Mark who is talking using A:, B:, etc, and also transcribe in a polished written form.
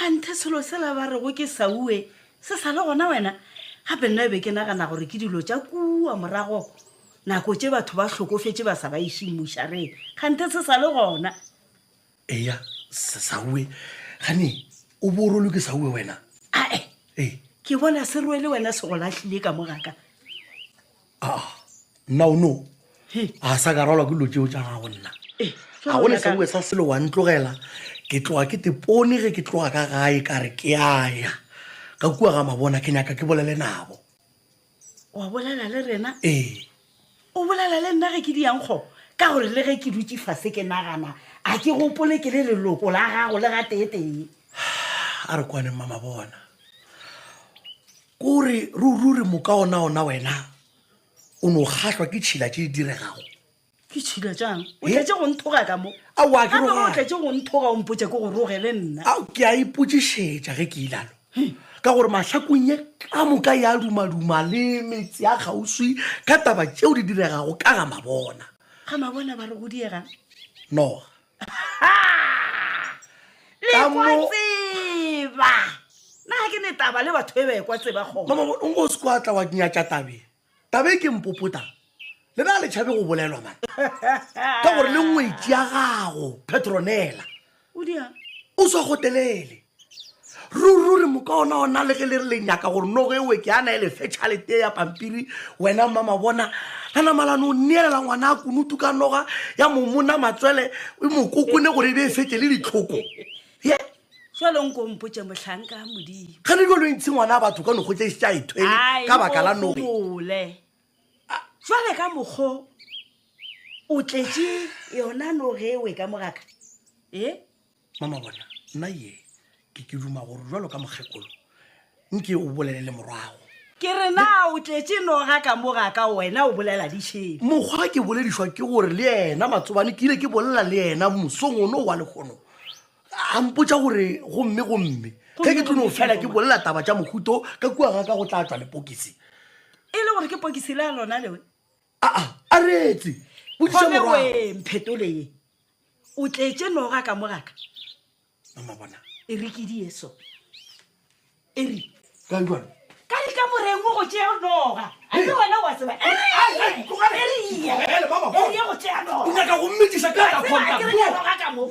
A: Kganthe selo se la ba re go ke saue se sa le gona wena gape nna be ke nagana gore ke dilo tša kua morago nako tše batho ba hlokofetse ba sa ba išimošareng kganthe se sa le gona.
B: Eya saue gane o borolo ke saue wena.
A: Ae ke bona se rwele wena se go lahlile ka mogaka.
B: No a sa ka rwala ke dilo tšeo tša gago nna ga gone saue sa selo wa ntlogela ke tloga ke tepone ge ke tloga ka gae ka re ke aya ka kua ga mabona ke nyaka ke bolele nabo.
A: Wa bolela le rena? O bolela le nna ge ke diankgo ka gore le ge ke dutse fase ke nagana a ke gopole ke le leloko la gago le ga teetee.
B: A re kwane mama bona kore ruri moka ona wena o no kgahlwa ke tšhila tše di diregago.
A: Ke tšhila jang o tletše go nthoga ka mo?
B: Aowa ke
A: o tletše go nthoga o mpotse ke go roge le nna.
B: Ke a ipotšišetša ge ke ilalo ka gore mahlakong ye ka moka ya dumaduma le metsi a kgauswi ka taba tšeo di diregago ka ga mabona.
A: Ga mabona ba re go diegang?
B: No
A: le kwa tseba na ke ne taba le batho e ba kwa tseba go
B: mama o ngo se kwa tla wa nyatša tabe ke mpopota le na le tšhabe go bolelwa man ka gore le ngwetši ya gago Petronela
A: o dia
B: o sa gotelele ruri moka ona le ge le re le nyaka gore no ge we ke ana ele fetšhalete ya pampiri wena mama bona lana malano o neelela ngwana a kunutu ka noga ya momona matswele e mokokone gore e be e fete le ditlhoko ye
A: jalo nko mpotse mohlanka modimo
B: ga ne dilo ntse ngwana a batho ka nogo tse se tša ithwele ka baka la noge
A: jwale ka mokgo o tletše yona noge ewe ka mogaka
B: mama bona nna ye ke duma gore jwalo ka mokgekolo nke o bolele le morwago
A: ke re na o tletše noga ka mogaka wena o bolela ditšhedi
B: mokgwa ke boledišwa ke gore le yena matsobane ke ile ke bolela le yena mosong ono wa lekgono a mpotša gore gomme ge ke tlono fela ke bolela taba tša mohuto ka kua ga ka go tla tšwa lepokisi
A: e le gore ke pokisi le a lona lewe
B: a retse
A: boe mphetole ye o tletše noga ka mogaka
B: mama bona
A: e re ke dieso e re
B: ka jwana
A: ka le ka morengo go tšea noga a le wena wa tseba e re go tšea noga
B: o nyaka go mmediša ka
A: ka noga ka mo